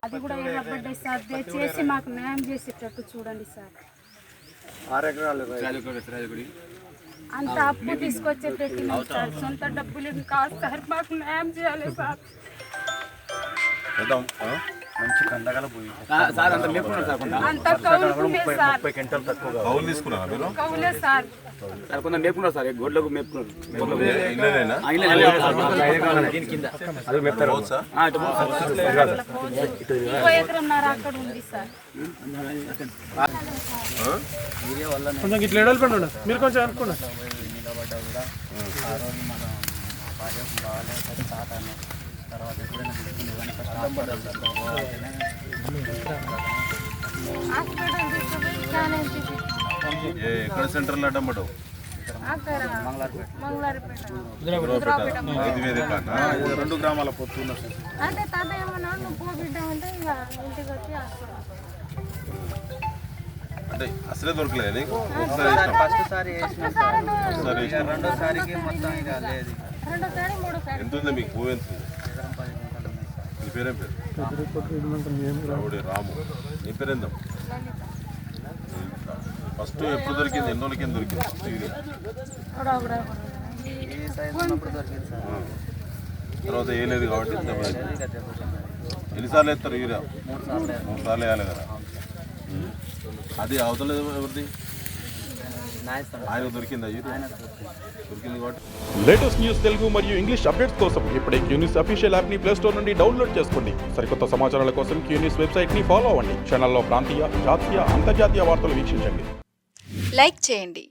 అది కూడా ఎర్రబడ్డాయి సార్. దయచేసి మాకు న్యాయం చేసేటట్టు చూడండి సార్. 6 ఎకరాలు అంత అప్పు తీసుకొచ్చే పెట్టినాం సార్. సొంత డబ్బులు కాదు సార్. మాకు న్యాయం చేయాలి సార్. మంచి కందగల పోయి సార్ అంత మేపుకున్నారు సార్. అంత కౌలుకునే సార్. 30 క్వింటాల్ తక్కువ కౌలు తీసుకున్నారా మీరు? Cowley sir. సార్ కొంత మేపుకున్నారు సార్. గొడ్లకు మేపుకున్నారు. ఇల్లేనా? అది మెప్తారు పోవచ్చా? 20 ఎకరంన్నర అక్కడ ఉంది సార్. కొంచెం ఇట్లా ఎడల్పండి, మీరు కొంచెం అనుకోండి. నిలబడ్డా కూడా ఆ రోజు మన భార్య బాగాలేకపోతే తాతాను తర్వాత ఎప్పుడైనా తీసుకుని ఇవన్నీ హాస్పిటల్ తీసుకుపోయి స్కాన్ ఎక్కడ సెంటర్లో అడ్డమ్మటావు? అక్కడ మంగళారిపేట 5 వేల 2 గ్రామాల పొత్తు అంటే తాత ఏమన్నా నువ్వు పోబిడ్డా అంటే ఇక ఇంటికి వచ్చి హాస్పిటల్. అంటే అసలే దొరకలేదు నీకు? ఫస్ట్ సారి సరే రెండోసారికి మొత్తం ఇక లేదు. రెండోసారి మూడోసారి ఎంత ఉంది మీకు? పువ్వు ఎంత ఉంది? నీ పేరేం పేరు? రాము. నీ పేరేందాం? ఫస్ట్ ఎప్పుడు దొరికింది? ఎన్ని రోజులకి దొరికింది? ఈ సైజు ఉన్నప్పుడు దొరికింది సార్. తర్వాత వేయలేదు కాబట్టి ఎన్నిసార్లు వేస్తారు యూరియా? 3 సార్లు వేయాలి కదా. అది అవతల ఎవరిది? ఆయన దొరికిందా యూరియా? దొరికింది కాబట్టి. లేటెస్ట్ న్యూస్ తెలుగు మరియు ఇంగ్లీష్ అప్డేట్స్ కోసం ఇప్పుడే క్యూన్యూస్ అఫీషియల్ యాప్ ని ప్లే స్టోర్ నుండి డౌన్లోడ్ చేసుకోండి. సరికొత్త సమాచారాల కోసం క్యూన్యూస్ వెబ్సైట్ ని ఫాలో అవ్వండి. ఛానల్లో ప్రాంతీయ, జాతీయ, అంతర్జాతీయ వార్తలు వీక్షించండి. లైక్ చేయండి.